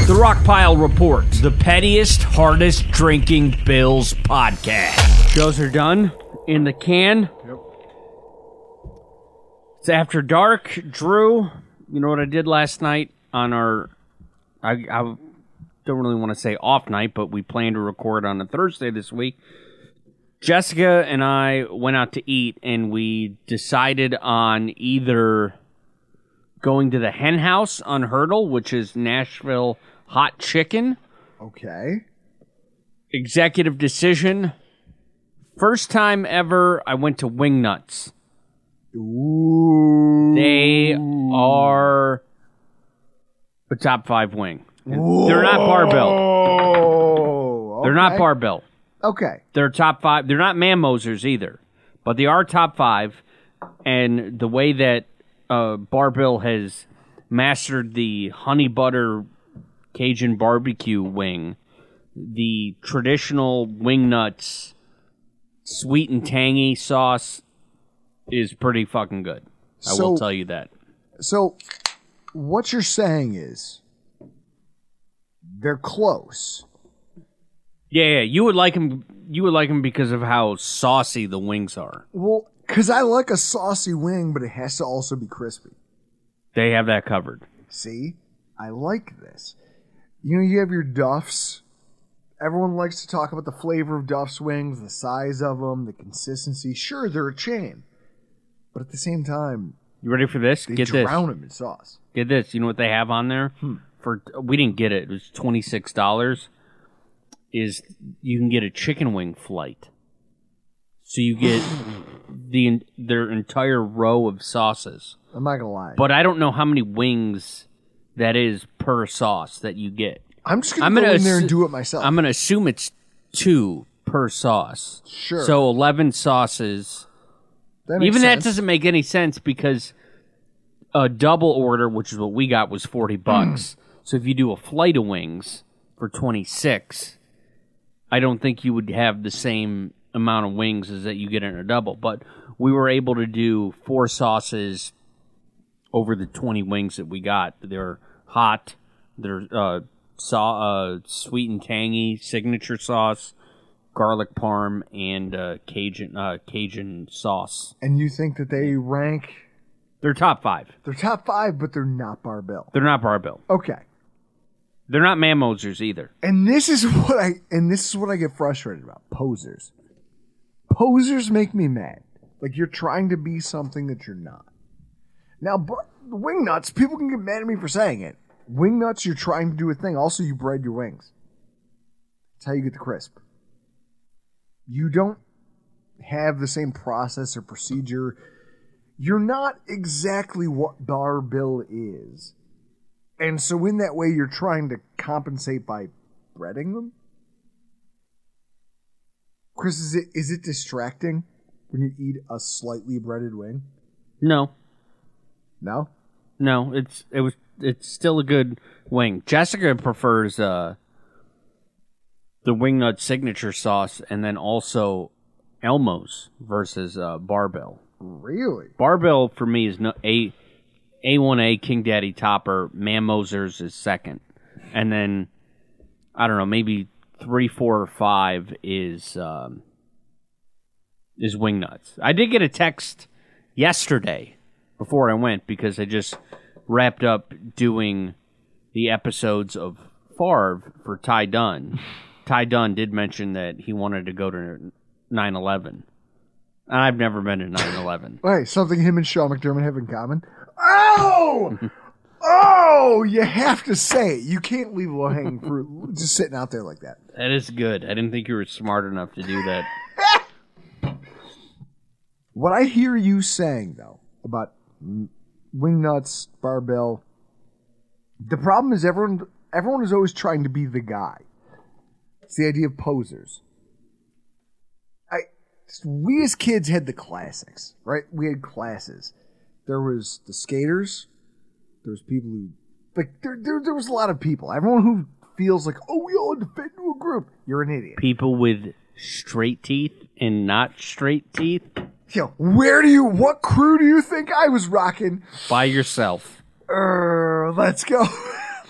The Rockpile Report, the pettiest, hardest drinking Bills podcast. Shows are done in the can. Yep. It's after dark. Drew, you know what I did last night on our... I don't really want to say off night, but we plan to record on a Thursday this week. Jessica and I went out to eat, and we decided on either going to the Hen House on Hurdle, which is Nashville hot chicken. Okay. Executive decision. First time ever I went to Wingnutz. Ooh. They are a top 5 wing. They're not barbell. Okay. They're not barbell. Okay. They're top 5. They're not Mammosers either, but they are top 5. And the way that Barbell has mastered the honey butter Cajun barbecue wing, the traditional Wingnutz sweet and tangy sauce is pretty fucking good. I will tell you that. So, what you're saying is they're close. Yeah, you would like them. You would like them because of how saucy the wings are. Well, because I like a saucy wing, but it has to also be crispy. They have that covered. See, I like this. You know, you have your Duffs. Everyone likes to talk about the flavor of Duff's wings, the size of them, the consistency. Sure, they're a chain, but at the same time, you ready for this? They Get drown this. them in sauce. Get this. You know what they have on there? We didn't get it. It was $26. Is you can get a chicken wing flight. So you get their entire row of sauces. I'm not gonna lie, but I don't know how many wings that is per sauce that you get. I'm just gonna go in there and do it myself. I'm gonna assume it's 2 per sauce. Sure. So 11 sauces. Even that doesn't make any sense because a double order, which is what we got, was $40. So if you do a flight of wings for $26, I don't think you would have the same amount of wings as that you get in a double. But we were able to do 4 sauces over the 20 wings that we got. They're hot. They're sweet and tangy signature sauce, garlic parm, and Cajun sauce. And you think that they rank? They're top 5. They're top 5, but they're not barbell. They're not barbell. Okay. They're not Mammosers either. And this is what I get frustrated about. Posers. Posers make me mad. Like you're trying to be something that you're not. Now, Wingnuts, people can get mad at me for saying it. Wingnuts, you're trying to do a thing. Also, you bread your wings. That's how you get the crisp. You don't have the same process or procedure. You're not exactly what barbell is. And so in that way, you're trying to compensate by breading them? Chris, is it distracting when you eat a slightly breaded wing? No. No? No, it's still a good wing. Jessica prefers the Wingnut signature sauce and then also Elmo's versus Barbell. Really? Barbell for me is A1A King Daddy topper. Mammosers is second, and then I don't know, maybe 3, 4, or 5 is Wingnutz. I did get a text yesterday before I went because I just wrapped up doing the episodes of Favre for Ty Dunn. Ty Dunn did mention that he wanted to go to 9/11. I've never been to 9/11. Wait, something him and Sean McDermott have in common? Oh! Oh! You have to say it. You can't leave low-hanging fruit just sitting out there like that. That is good. I didn't think you were smart enough to do that. What I hear you saying, though, about Wingnuts, Barbell, the problem is everyone is always trying to be the guy. It's the idea of posers. We as kids had the classics, right? We had classes. There was the skaters. There was people who, like, there was a lot of people. Everyone who feels like, oh, we all fit into a group. You're an idiot. People with straight teeth and not straight teeth. Yo, what crew do you think I was rocking? By yourself. Let's go.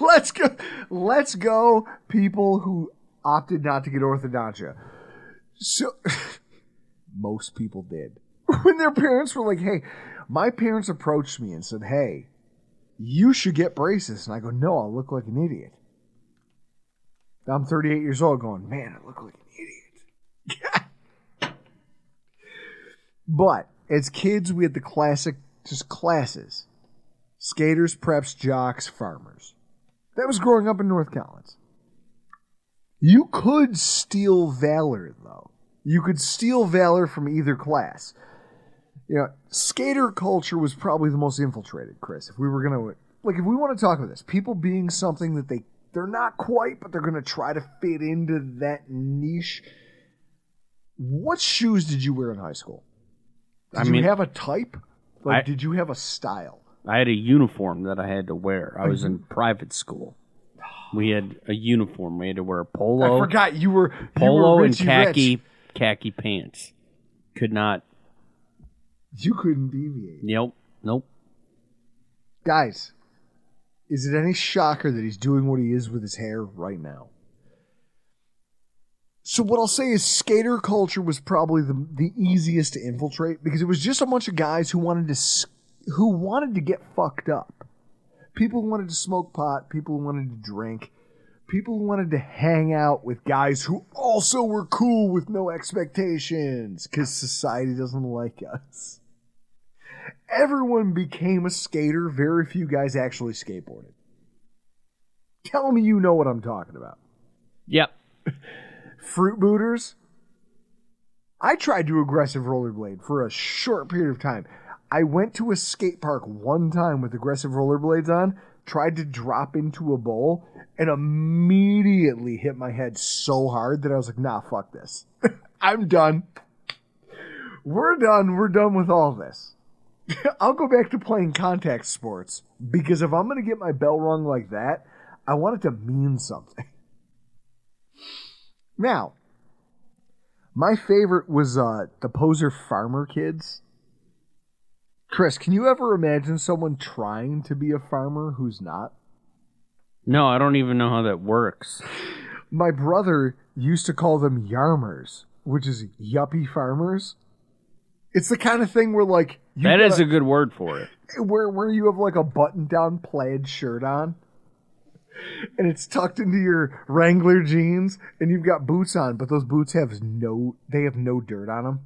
Let's go, people who opted not to get orthodontia. So, most people did. When their parents were like, hey, my parents approached me and said, hey, you should get braces. And I go, no, I'll look like an idiot. I'm 38 years old going, man, I look like an idiot. But as kids, we had the classic, just classes. Skaters, preps, jocks, farmers. That was growing up in North Collins. You could steal valor, though. You could steal valor from either class. You know, skater culture was probably the most infiltrated, Chris. If we were going to, if we want to talk about this, people being something that they're not quite, but they're going to try to fit into that niche. What shoes did you wear in high school? Did you have a type? Did you have a style? I had a uniform that I had to wear. I was in private school. We had a uniform. We had to wear a polo. I forgot you were polo Richie and Rich. khaki pants. Could not. You couldn't deviate. Nope. Guys, is it any shocker that he's doing what he is with his hair right now? So what I'll say is skater culture was probably the easiest to infiltrate because it was just a bunch of guys who wanted to get fucked up. People who wanted to smoke pot, people who wanted to drink, people who wanted to hang out with guys who also were cool with no expectations because society doesn't like us. Everyone became a skater. Very few guys actually skateboarded. Tell me you know what I'm talking about. Yep. Fruit booters. I tried to aggressive rollerblade for a short period of time. I went to a skate park one time with aggressive rollerblades on, tried to drop into a bowl, and immediately hit my head so hard that I was like, nah, fuck this. I'm done. We're done. We're done with all this. I'll go back to playing contact sports because if I'm going to get my bell rung like that, I want it to mean something. Now, my favorite was the poser farmer kids. Chris, can you ever imagine someone trying to be a farmer who's not? No, I don't even know how that works. My brother used to call them yarmers, which is yuppie farmers. It's the kind of thing where, like... That is a good word for it. Where you have, like, a button-down plaid shirt on, and it's tucked into your Wrangler jeans, and you've got boots on, but those boots have no dirt on them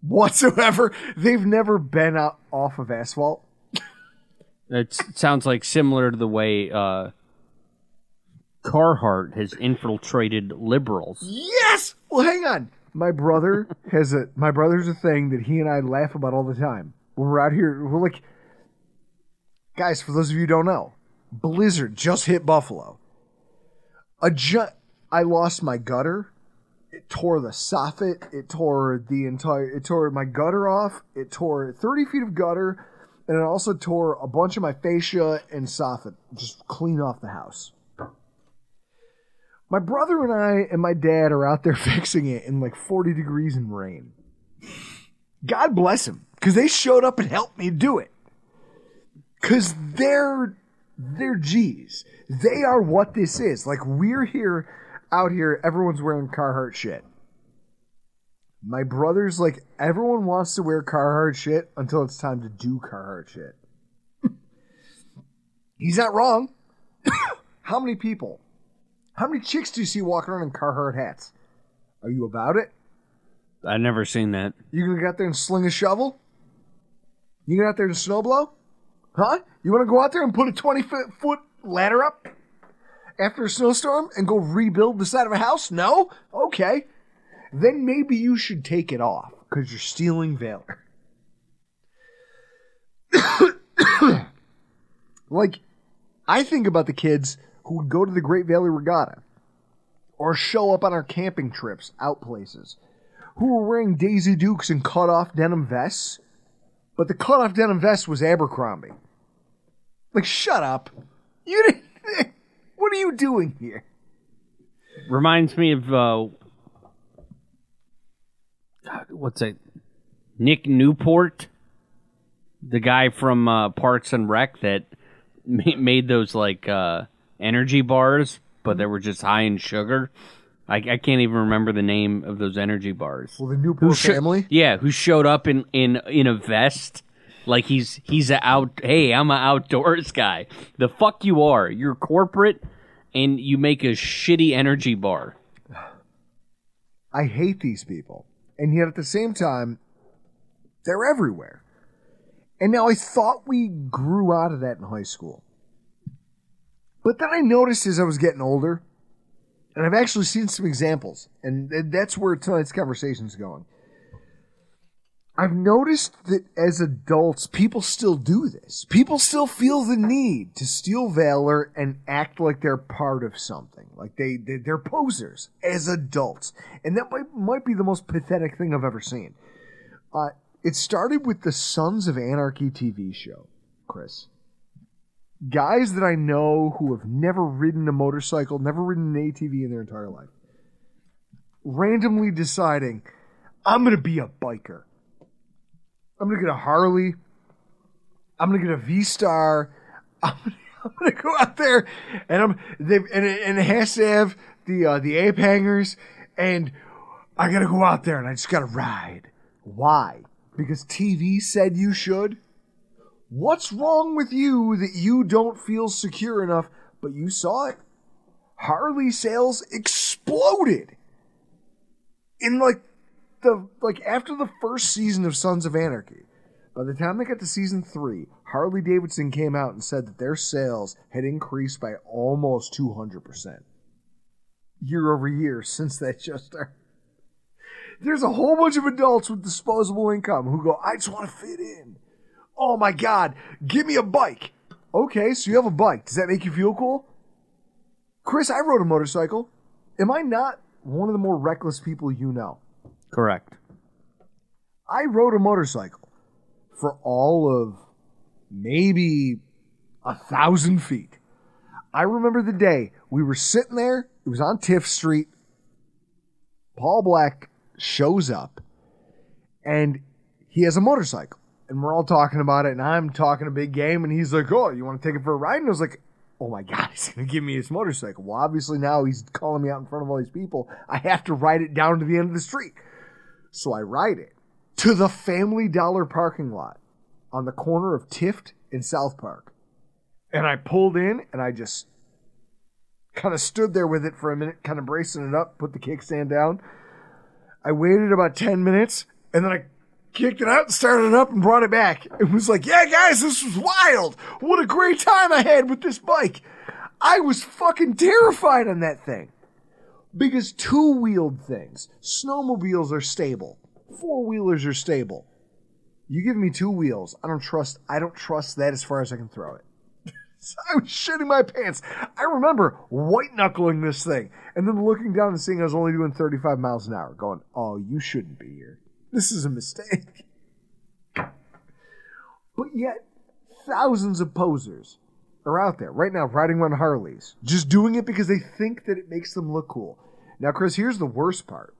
whatsoever. They've never been off of asphalt. It sounds like similar to the way Carhartt has infiltrated liberals. Yes! Well, hang on. My brother's a thing that he and I laugh about all the time. We're out here, we're like, guys, for those of you who don't know, blizzard just hit Buffalo. I lost my gutter. It tore the soffit. It tore my gutter off. It tore 30 feet of gutter, and it also tore a bunch of my fascia and soffit, just clean off the house. My brother and I and my dad are out there fixing it in like 40 degrees and rain. God bless them, because they showed up and helped me do it. Because they're G's. They are what this is. Like, we're out here, everyone's wearing Carhartt shit. My brother's like, everyone wants to wear Carhartt shit until it's time to do Carhartt shit. He's not wrong. How many chicks do you see walking around in Carhartt hats? Are you about it? I've never seen that. You gonna get out there and sling a shovel? You gonna get out there and snowblow? Huh? You wanna go out there and put a 20-foot ladder up after a snowstorm and go rebuild the side of a house? No? Okay. Then maybe you should take it off because you're stealing valor. Like, I think about the kids who would go to the Great Valley Regatta or show up on our camping trips out places, who were wearing Daisy Dukes and cut-off denim vests, but the cut-off denim vest was Abercrombie. Like, shut up. You didn't... What are you doing here? Reminds me of, what's it? Nick Newport, the guy from Parks and Rec that made those, like, energy bars, but they were just high in sugar. I can't even remember the name of those energy bars. Well, the Newport family? Yeah, who showed up in a vest. Like he's hey, I'm an outdoors guy. The fuck you are. You're corporate and you make a shitty energy bar. I hate these people. And yet at the same time, they're everywhere. And now I thought we grew out of that in high school. But then I noticed as I was getting older, and I've actually seen some examples, and that's where tonight's conversation is going. I've noticed that as adults, people still do this. People still feel the need to steal valor and act like they're part of something. Like they're posers as adults. And that might be the most pathetic thing I've ever seen. It started with the Sons of Anarchy TV show, Chris. Guys that I know who have never ridden a motorcycle, never ridden an ATV in their entire life, randomly deciding, I'm going to be a biker. I'm going to get a Harley. I'm going to get a V-Star. I'm going to go out there, and it has to have the ape hangers, and I got to go out there, and I just got to ride. Why? Because TV said you should? What's wrong with you that you don't feel secure enough, but you saw it? Harley sales exploded in after the first season of Sons of Anarchy. By the time they got to season 3, Harley Davidson came out and said that their sales had increased by almost 200% year over year since that show started. There's a whole bunch of adults with disposable income who go, I just want to fit in. Oh my God, give me a bike. Okay, so you have a bike. Does that make you feel cool? Chris, I rode a motorcycle. Am I not one of the more reckless people you know? Correct. I rode a motorcycle for all of maybe 1,000 feet. I remember the day we were sitting there. It was on Tiff Street. Paul Black shows up, and he has a motorcycle. And we're all talking about it, and I'm talking a big game, and he's like, oh, you want to take it for a ride? And I was like, oh my God, he's going to give me his motorcycle. Well, obviously now he's calling me out in front of all these people. I have to ride it down to the end of the street. So I ride it to the Family Dollar parking lot on the corner of Tift and South Park. And I pulled in, and I just kind of stood there with it for a minute, kind of bracing it up, put the kickstand down. I waited about 10 minutes, and then I kicked it out and started it up and brought it back. It was like, yeah, guys, this was wild. What a great time I had with this bike. I was fucking terrified on that thing. Because two-wheeled things, snowmobiles are stable. Four-wheelers are stable. You give me two wheels, I don't trust that as far as I can throw it. So I was shitting my pants. I remember white-knuckling this thing and then looking down and seeing I was only doing 35 miles an hour, going, oh, you shouldn't be here. This is a mistake. But yet, thousands of posers are out there right now riding around Harleys, just doing it because they think that it makes them look cool. Now, Chris, here's the worst part.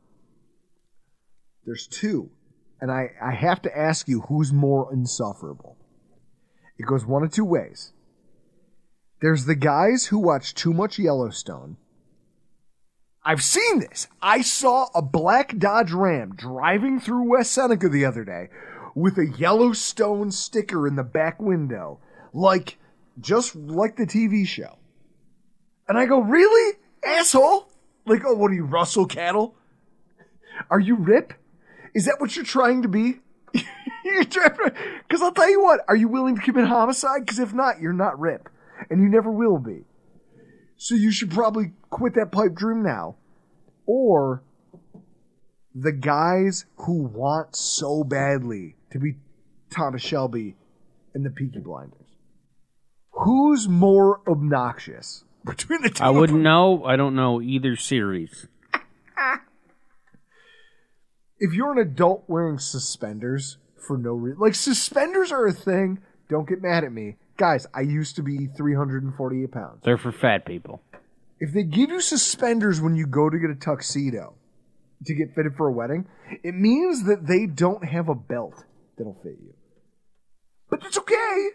There's two, and I have to ask you who's more insufferable. It goes one of two ways. There's the guys who watch too much Yellowstone. I've seen this. I saw a black Dodge Ram driving through West Seneca the other day with a Yellowstone sticker in the back window, just like the TV show. And I go, really? Asshole? Like, oh, what are you, Russell Cattle? Are you Rip? Is that what you're trying to be? Because I'll tell you what, are you willing to commit homicide? Because if not, you're not Rip. And you never will be. So you should probably quit that pipe dream now. Or the guys who want so badly to be Thomas Shelby and the Peaky Blinders. Who's more obnoxious between the two? I wouldn't know. I don't know either series. If you're an adult wearing suspenders for no reason, like suspenders are a thing, don't get mad at me. Guys, I used to be 348 pounds. They're for fat people. If they give you suspenders when you go to get a tuxedo to get fitted for a wedding, it means that they don't have a belt that'll fit you. But it's okay.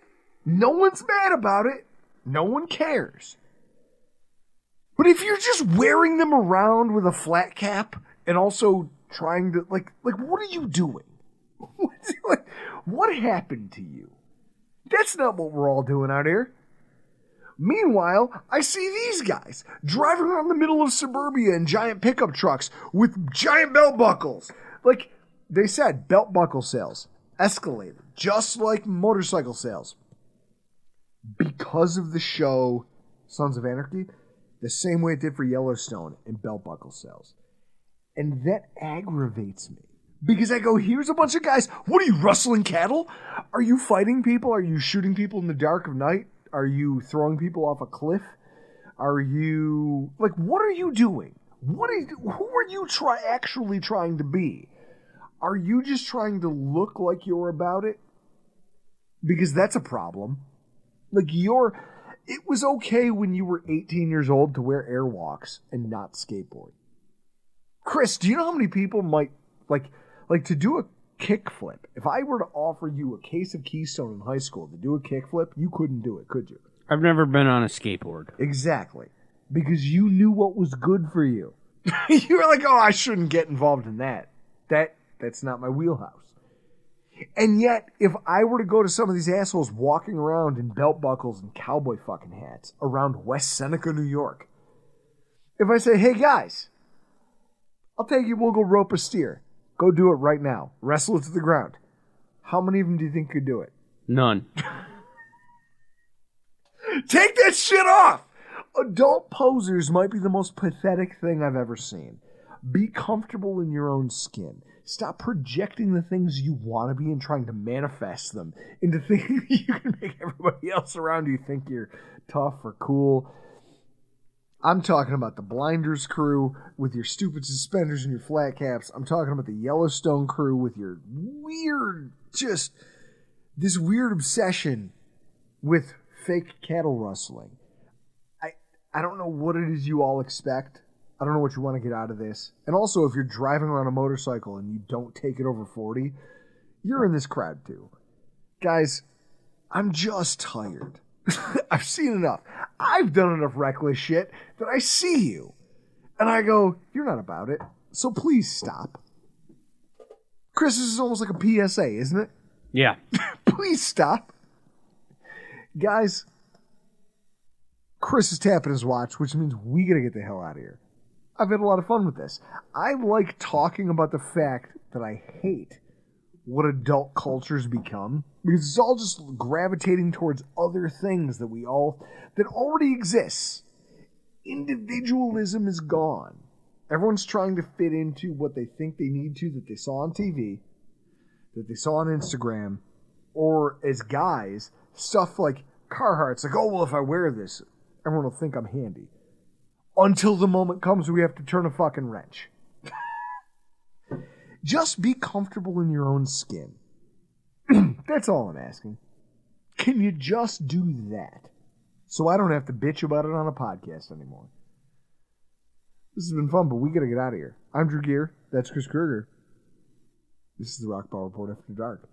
No one's mad about it. No one cares. But if you're just wearing them around with a flat cap and also trying to, like what are you doing? What happened to you? That's not what we're all doing out here. Meanwhile, I see these guys driving around the middle of suburbia in giant pickup trucks with giant belt buckles. Like they said, belt buckle sales escalated, just like motorcycle sales. Because of the show Sons of Anarchy, the same way it did for Yellowstone and belt buckle sales. And that aggravates me. Because I go, here's a bunch of guys. What are you, rustling cattle? Are you fighting people? Are you shooting people in the dark of night? Are you throwing people off a cliff? Are you... Like, what are you doing? Who are you actually trying to be? Are you just trying to look like you're about it? Because that's a problem. Like, it was okay when you were 18 years old to wear airwalks and not skateboard. Chris, do you know how many people might... Like to do a kickflip, if I were to offer you a case of Keystone in high school to do a kickflip, you couldn't do it, could you? I've never been on a skateboard. Exactly. Because you knew what was good for you. You were like, oh, I shouldn't get involved in that. That's not my wheelhouse. And yet, if I were to go to some of these assholes walking around in belt buckles and cowboy fucking hats around West Seneca, New York, if I say, hey guys, I'll take you, we'll go rope a steer. Go do it right now. Wrestle it to the ground. How many of them do you think could do it? None. Take that shit off! Adult posers might be the most pathetic thing I've ever seen. Be comfortable in your own skin. Stop projecting the things you want to be and trying to manifest them into things you can make everybody else around you think you're tough or cool. I'm talking about the Blinders crew with your stupid suspenders and your flat caps. I'm talking about the Yellowstone crew with your this weird obsession with fake cattle rustling. I don't know what it is you all expect. I don't know what you want to get out of this. And also, if you're driving around a motorcycle and you don't take it over 40, you're in this crowd too. Guys, I'm just tired. I've seen enough. I've done enough reckless shit that I see you. And I go, you're not about it. So please stop. Chris, this is almost like a PSA, isn't it? Yeah. Please stop. Guys, Chris is tapping his watch, which means we gotta get the hell out of here. I've had a lot of fun with this. I like talking about the fact that I hate what adult culture's become, because it's all just gravitating towards other things that already exists. Individualism is gone. Everyone's trying to fit into what they think they need to, that they saw on TV, that they saw on Instagram, or as guys, stuff like Carhartt's like, oh, well, if I wear this, everyone will think I'm handy. Until the moment comes where we have to turn a fucking wrench. Just be comfortable in your own skin. That's all I'm asking. Can you just do that? So I don't have to bitch about it on a podcast anymore. This has been fun, but we gotta get out of here. I'm Drew Gear. That's Chris Kruger. This is the Rock Ball Report After Dark.